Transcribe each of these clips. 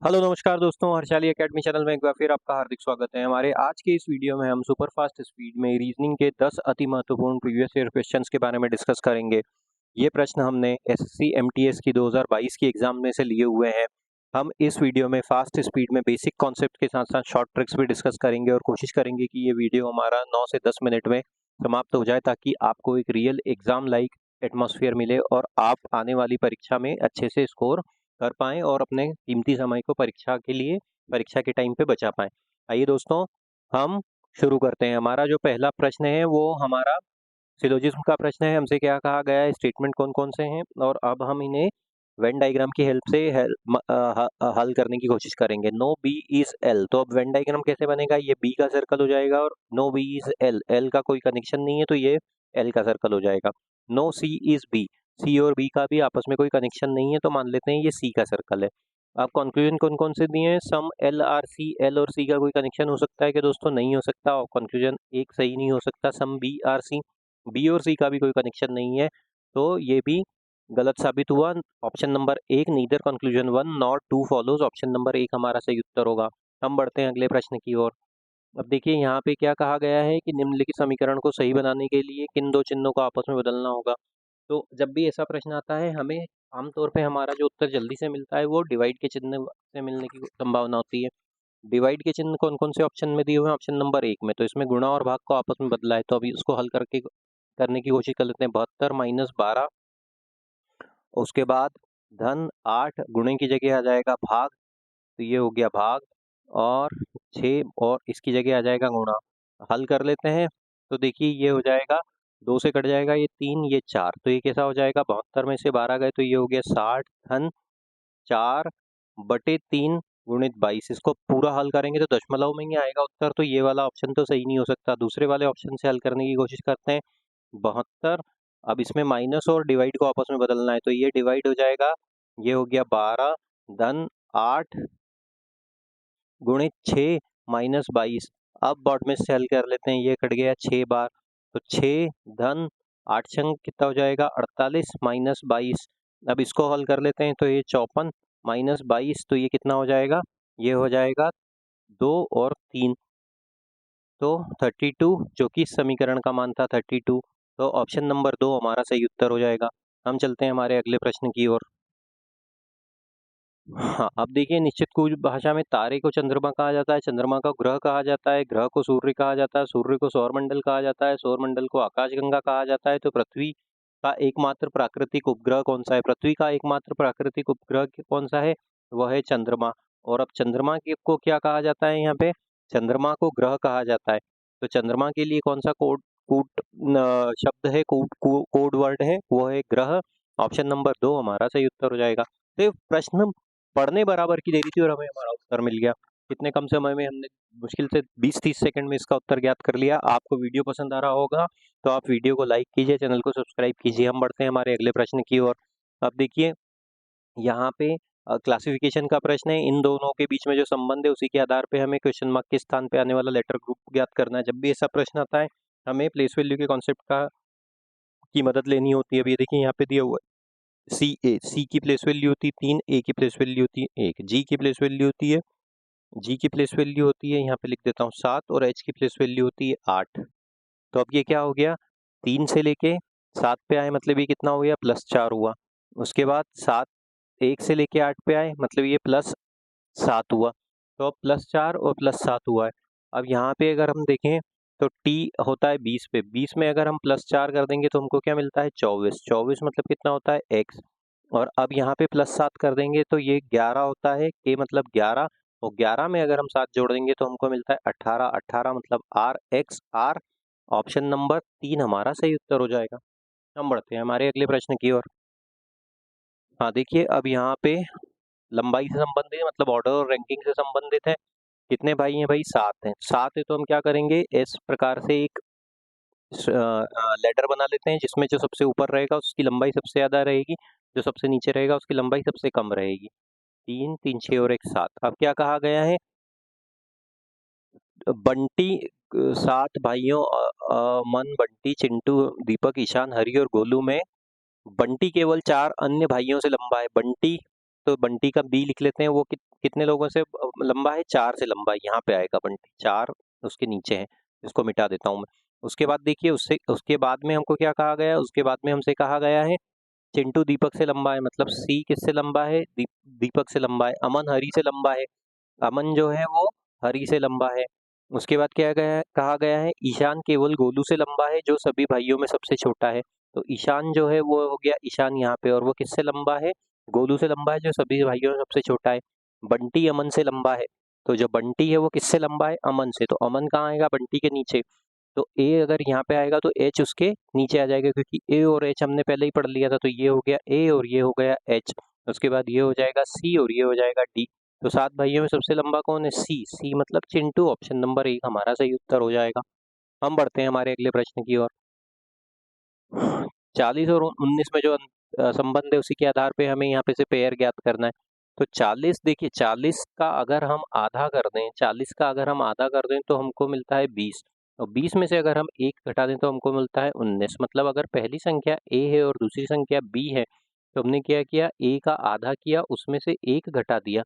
Hello नमस्कार दोस्तों, Harshali academy channel में एक बार फिर आपका हार्दिक स्वागत है। हमारे आज के इस वीडियो में हम सुपर फास्ट स्पीड में रीजनिंग के 10 अति महत्वपूर्ण प्रीवियस ईयर क्वेश्चंस के बारे में डिस्कस करेंगे। ये प्रश्न हमने एसएससी एमटीएस की 2022 की एग्जाम में से लिए हुए हैं। हम इस वीडियो में फास्ट स्पीड में बेसिक कॉन्सेप्ट के साथ साथ शॉर्ट ट्रिक्स भी डिस्कस करेंगे और कोशिश करेंगे कि ये वीडियो हमारा 9 से 10 मिनट में समाप्त हो जाए, ताकि आपको एक रियल एग्जाम लाइक एटमॉस्फेयर मिले और आप आने वाली परीक्षा में अच्छे से स्कोर कर पाएँ और अपने कीमती समय को परीक्षा के टाइम पे बचा पाएँ। आइए दोस्तों, हम शुरू करते हैं। हमारा जो पहला प्रश्न है वो हमारा सिलोजिज्म का प्रश्न है। हमसे क्या कहा गया है, स्टेटमेंट कौन-कौन से हैं और अब हम इन्हें वेन डायग्राम की हेल्प से हल करने की कोशिश करेंगे। नो बी इज एल, तो अब वेन डायग्राम कैसे बनेगा, ये बी का सर्कल हो जाएगा और no B is L, L का कोई कनेक्शन नहीं है तो ये एल का सर्कल हो जाएगा। नो सी इज बी, सी और बी का भी आपस में कोई कनेक्शन नहीं है तो मान लेते हैं ये सी का सर्कल है। अब कंक्लूजन कौन कौन से दिए हैं, सम एल आर सी, एल और सी का कोई कनेक्शन हो सकता है कि दोस्तों, नहीं हो सकता और कंक्लूजन एक सही नहीं हो सकता। Some B are C, B और सी का भी कोई कनेक्शन नहीं है तो ये भी गलत साबित हुआ। ऑप्शन नंबर एक, neither conclusion one not two follows, option number एक हमारा सही उत्तर होगा। हम बढ़ते हैं अगले प्रश्न की ओर। अब देखिए यहाँ पे क्या कहा गया है कि निम्नलिखित समीकरण को सही बनाने के लिए किन दो चिन्हों को आपस में बदलना होगा। तो जब भी ऐसा प्रश्न आता है, हमें आमतौर पे हमारा जो उत्तर जल्दी से मिलता है वो डिवाइड के चिन्ह से मिलने की संभावना होती है। डिवाइड के चिन्ह कौन कौन से ऑप्शन में दिए हुए हैं, ऑप्शन नंबर एक में, तो इसमें गुणा और भाग को आपस में बदला है तो अभी उसको हल करके करने की कोशिश कर लेते हैं। 72 माइनस 12, उसके बाद धन 8, गुणे की जगह आ जाएगा भाग, तो ये हो गया भाग, और 6 और इसकी जगह आ जाएगा गुणा। हल कर लेते हैं तो देखिए ये हो जाएगा, 2 से कट जाएगा ये 3, ये 4, तो ये कैसा हो जाएगा, 72 में से 12 गए तो ये हो गया 60, धन 4 बटे 3 गुणित 22। इसको पूरा हल करेंगे तो दशमलव में ही आएगा उत्तर, तो ये वाला ऑप्शन तो सही नहीं हो सकता। दूसरे वाले ऑप्शन से हल करने की कोशिश करते हैं। 72, अब इसमें माइनस और डिवाइड को आपस में बदलना है तो ये डिवाइड हो जाएगा, ये हो गया 12, धन 8 गुणित 6 माइनस 22। अब बॉड में से हल कर लेते हैं, ये कट गया 6 बार, तो 6 धन 8 छंग कितना हो जाएगा 48 माइनस 22। अब इसको हल कर लेते हैं तो ये 54 माइनस 22, तो ये कितना हो जाएगा, ये हो जाएगा 2 और 3, तो 32, जो कि इस समीकरण का मान था 32, तो ऑप्शन नंबर 2 हमारा सही उत्तर हो जाएगा। हम चलते हैं हमारे अगले प्रश्न की ओर। हाँ, अब देखिए, निश्चित कुछ भाषा में तारे को चंद्रमा कहा जाता है, चंद्रमा को ग्रह कहा जाता है, ग्रह को सूर्य कहा जाता है, सूर्य को सौरमंडल कहा जाता है, सौरमंडल को आकाशगंगा कहा जाता है। तो पृथ्वी का एकमात्र प्राकृतिक उपग्रह कौन सा है, पृथ्वी का एकमात्र प्राकृतिक उपग्रह कौन सा है, वह है चंद्रमा। और अब चंद्रमा को क्या कहा जाता है, यहाँ पे चंद्रमा को ग्रह कहा जाता है, तो चंद्रमा के लिए कौन सा शब्द है, कोड वर्ड है, वो है ग्रह। ऑप्शन नंबर 2 हमारा सही उत्तर हो जाएगा। तो ये प्रश्न पढ़ने बराबर की देरी थी और हमें हमारा उत्तर मिल गया। कितने कम समय में हमने मुश्किल से 20-30 सेकंड में इसका उत्तर ज्ञात कर लिया। आपको वीडियो पसंद आ रहा होगा तो आप वीडियो को लाइक कीजिए, चैनल को सब्सक्राइब कीजिए। हम बढ़ते हैं हमारे अगले प्रश्न की ओर। अब देखिए यहाँ पे क्लासिफिकेशन का प्रश्न है, इन दोनों के बीच में जो संबंध है उसी के आधार पे हमें क्वेश्चन मार्क के स्थान पे आने वाला लेटर ग्रुप ज्ञात करना है। जब भी ऐसा प्रश्न आता है हमें प्लेस वैल्यू के कॉन्सेप्ट की मदद लेनी होती है। अभी देखिए यहाँ पे दिया हुआ है सी की प्लेस वैल्यू होती है 3, ए की प्लेस वैल्यू होती है 1, जी की प्लेस वैल्यू होती है, जी की प्लेस वैल्यू होती है, यहाँ पे लिख देता हूँ 7, और एच की प्लेस वैल्यू होती है 8। तो अब ये क्या हो गया, 3 से लेके 7 पे आए मतलब ये कितना हो गया, +4 हुआ। उसके बाद 7 1 से लेके 8 पे आए मतलब ये +7 हुआ। तो अब +4 और +7 हुआ है। अब यहाँ पे अगर हम देखें तो टी होता है 20 पे, 20 में अगर हम +4 कर देंगे तो हमको क्या मिलता है 24, 24 मतलब कितना होता है x। और अब यहाँ पे +7 कर देंगे तो ये 11 होता है, k मतलब 11, और 11 में अगर हम 7 जोड़ देंगे तो हमको मिलता है 18, 18 मतलब r x r। Option number 3 हमारा सही उत्तर हो जाएगा। हम बढ़ते हैं हमारे अगले प्रश्न की ओर। हाँ देखिए, अब यहाँ पे लंबाई से संबंधित मतलब ऑर्डर और रैंकिंग से संबंधित है। कितने भाई हैं भाई, 7 हैं। 7 है तो हम क्या करेंगे, इस प्रकार से एक लेटर बना लेते हैं जिसमें जो सबसे ऊपर रहेगा उसकी लंबाई सबसे ज़्यादा रहेगी, जो सबसे नीचे रहेगा उसकी लंबाई सबसे कम रहेगी। 3 3 6 और 1 7। अब क्या कहा गया है, बंटी 7 भाइयों मन, बंटी, चिंटू, दीपक, ईशान, हरि और गोलू में बंटी केवल 4 अन्य भाइयों से लंबा है। बंटी तो बंटी का बी लिख लेते हैं। वो कितने लोगों से लंबा है? 4 से लंबा है। यहाँ पे आएगा बंटी, 4 उसके नीचे है, इसको मिटा देता हूँ मैं। उसके बाद देखिए उसके बाद में हमको क्या कहा गया है? उसके बाद में हमसे कहा गया है चिंटू दीपक से लंबा है, मतलब सी किससे लंबा है? दीपक से लंबा है। अमन हरी से लंबा है, अमन जो है वो हरी से लंबा है। उसके बाद क्या कहा गया है? ईशान केवल गोलू से लंबा है, जो सभी भाइयों में सबसे छोटा है। तो ईशान जो है वो हो गया ईशान यहाँ पे, और वो किससे लंबा है? गोलू से लंबा है, जो सभी भाइयों में सबसे छोटा है। बंटी अमन से लंबा है, तो जो बंटी है वो किससे लंबा है? अमन से। तो अमन कहाँ आएगा? बंटी के नीचे। तो ए अगर यहाँ पे आएगा तो एच उसके नीचे आ जाएगा, क्योंकि ए और एच हमने पहले ही पढ़ लिया था। तो ये हो गया ए और ये हो गया एच। उसके बाद ये हो जाएगा सी और ये हो जाएगा डी। तो 7 भाइयों में सबसे लंबा कौन है? सी। सी मतलब चिंटू। ऑप्शन नंबर 1 हमारा सही उत्तर हो जाएगा। हम बढ़ते हैं हमारे अगले प्रश्न की ओर। 40 और 19 में जो संबंध है उसी के आधार पे हमें यहाँ पे से पेयर ज्ञात करना है। तो 40, देखिए 40 का अगर हम आधा कर दें, 40 का अगर हम आधा कर दें तो हमको मिलता है 20, और 20 में से अगर हम 1 घटा दें तो हमको मिलता है 19। मतलब अगर पहली संख्या ए है और दूसरी संख्या बी है, तो हमने क्या किया? ए का आधा किया, उसमें से 1 घटा दिया,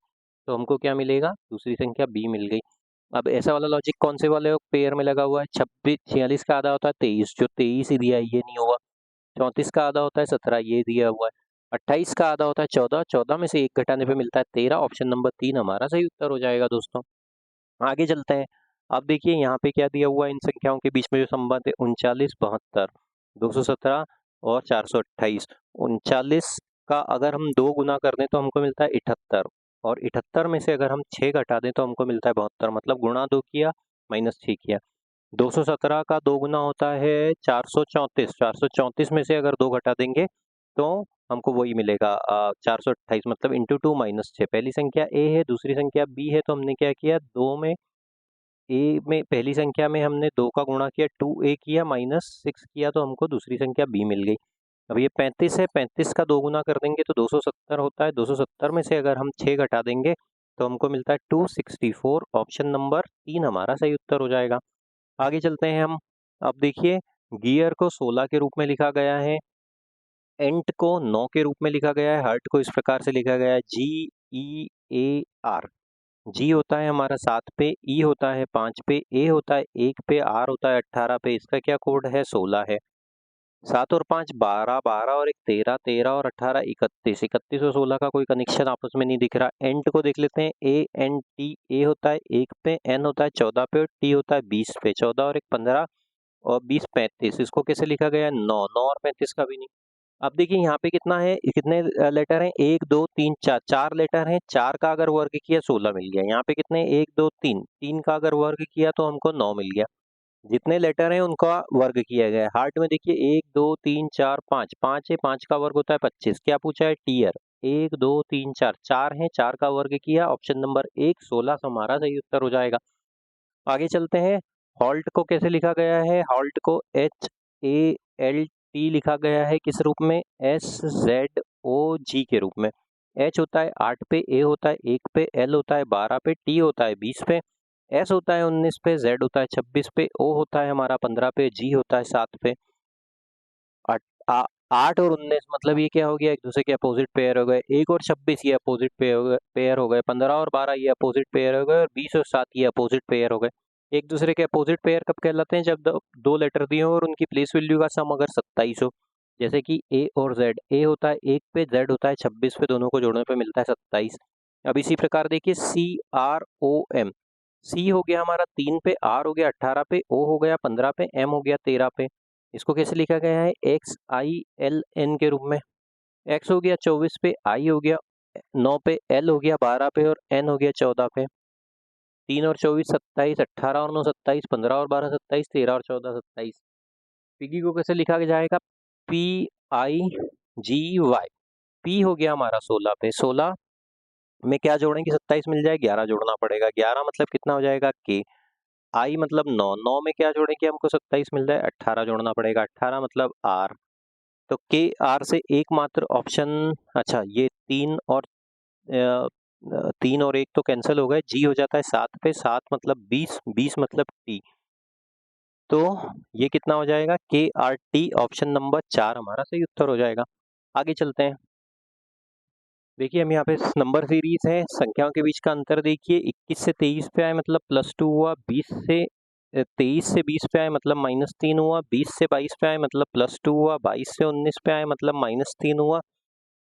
तो हमको क्या मिलेगा? दूसरी संख्या बी मिल गई। अब ऐसा वाला लॉजिक कौन से वाले पेयर में लगा हुआ है? 46 का आधा होता है 23, जो 23 ही दिया है, ये नहीं हुआ। 34 का आधा होता है 17, ये दिया हुआ है। 28 का आधा होता है 14, 14 में से 1 घटाने पे मिलता है 13। ऑप्शन नंबर 3 हमारा सही उत्तर हो जाएगा दोस्तों। आगे चलते हैं। अब देखिए यहाँ पे क्या दिया हुआ है इन संख्याओं के बीच में जो संबंध है? 39, 72, 217 और 428। 39 का अगर हम 2 गुना कर दें तो हमको मिलता है 78, और 78 में से अगर हम 6 घटा दें तो हमको मिलता है 72। मतलब गुणा 2 किया, माइनस 6 किया। 217 का 2 गुना होता है 434, 434 में से अगर 2 घटा देंगे तो हमको वही मिलेगा 428। मतलब इंटू 2 माइनस 6। पहली संख्या ए है, दूसरी संख्या बी है, तो हमने क्या किया? 2 में ए में पहली संख्या में हमने 2 का गुणा किया, 2a किया, माइनस 6 किया, तो हमको दूसरी संख्या बी मिल गई। अब ये 35 है, 35 का 2 गुना कर देंगे तो 270 होता है। 270 में से अगर हम 6 घटा देंगे तो हमको मिलता है 264। ऑप्शन नंबर 3 हमारा सही उत्तर हो जाएगा। आगे चलते हैं हम। अब देखिए गियर को 16 के रूप में लिखा गया है, एंट को 9 के रूप में लिखा गया है, हर्ट को इस प्रकार से लिखा गया है GEAR। जी होता है हमारा 7 पे, ई होता है 5 पे, ए होता है 1 पे, आर होता है 18 पे। इसका क्या कोड है? 16 है। 7 और 5 12, 12 और 1 13, 13 और 18 31, 31 और 16 का कोई कनेक्शन आपस में नहीं दिख रहा। एंट को देख लेते हैं, ANT। ए होता है 1 पे, एन होता है 14 पे, और टी होता है 20 पे। 14 और 1 15 और 20 35। इसको कैसे लिखा गया है? 9, 9 और 35 का भी नहीं। अब देखिए यहाँ पे कितना है, कितने लेटर हैं? 1 2 3 4, 4 लेटर हैं। 4 का अगर वर्ग किया 16 मिल गया। यहाँ पे कितने? 1 2 3, 3 का अगर वर्ग किया तो हमको 9 मिल गया। जितने लेटर हैं उनका वर्ग किया गया है। हार्ट में देखिए 1 2 3 4 5, 5 है, 5 का वर्ग होता है 25। क्या पूछा है? टीयर। 1 2 3 4, 4 है, 4 का वर्ग किया। ऑप्शन नंबर 1 16 हमारा सही उत्तर हो जाएगा। आगे चलते हैं। हॉल्ट को कैसे लिखा गया है? हॉल्ट को HALT लिखा गया है, किस रूप में? SZOG के रूप में। H होता है 8 पे, A होता है 1 पे, L होता है 12 पे, T होता है 20 पे, S होता है 19 पे, Z होता है 26 पे, O होता है हमारा 15 पे, G होता है 7 पे। 8 और 19 मतलब ये क्या हो गया? एक दूसरे के अपोजिट पेयर हो गए। 1 और 26 ये अपोजिट पेयर हो गए। 15 और 12 ये अपोजिट पेयर हो गए, और 20 और 7 ये अपोजिट पेयर हो गए। एक दूसरे के अपोजिट पेयर कब कहलाते हैं? जब दो लेटर दिए हो और उनकी प्लेस वैल्यू का सम अगर 27 हो। जैसे कि A और Z। A होता है 1 पे, Z होता है 26 पे, दोनों को जोड़ने पे मिलता है 27। अब इसी प्रकार देखिए CROM। C हो गया हमारा 3 पे, R हो गया 18 पे, O हो गया 15 पे, M हो गया 13 पे। इसको कैसे लिखा गया है? XILN के रूप में। X हो गया 24 पे, I हो गया 9 पे, L हो गया 12 पे, और N हो गया 14 पे। 3 और 24 27, 18 और 9 27, 15 और 12 27, 13 और 14 27। पिगी को कैसे लिखा जाएगा? PIGY। P हो गया हमारा 16 पे, 16 में क्या जोड़ेंगे? 27 मिल जाए, 11 जोड़ना पड़ेगा। 11 मतलब कितना हो जाएगा? K। I मतलब 9, 9 में क्या जोड़ेंगे? हमको 27 मिल जाए, 18 जोड़ना पड़ेगा। 18 मतलब R। तो के आर से एकमात्र ऑप्शन, अच्छा ये 3 और 1 तो कैंसिल हो गए। जी हो जाता है 7 पे, 7 मतलब 20, 20 मतलब टी। तो ये कितना हो जाएगा? KRT। ऑप्शन नंबर 4 हमारा सही उत्तर हो जाएगा। आगे चलते हैं। देखिए हम यहाँ पे नंबर सीरीज है, संख्याओं के बीच का अंतर देखिए 21 से 23 पे आए मतलब +2 हुआ, 23 से 20 पे आए मतलब -3 हुआ, 20 से 22 पे आए मतलब +2 हुआ, 22 से 19 पे आए मतलब -3 हुआ,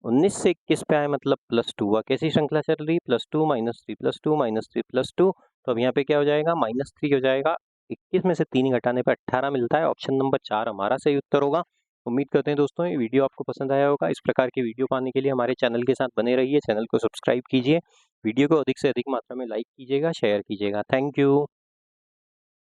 19 से 21 पे आए मतलब +2 हुआ। कैसी श्रृंखला चल रही? +2 -3 +2 -3 +2। तो अब यहाँ पे क्या हो जाएगा? -3 हो जाएगा। 21 में से 3 घटाने पर 18 मिलता है। ऑप्शन नंबर 4 हमारा सही उत्तर होगा। उम्मीद करते हैं दोस्तों ये वीडियो आपको पसंद आया होगा। इस प्रकार के वीडियो पाने के लिए हमारे चैनल के साथ बने रहिए। चैनल को सब्सक्राइब कीजिए। वीडियो को अधिक से अधिक मात्रा में लाइक कीजिएगा, शेयर कीजिएगा। Thank you.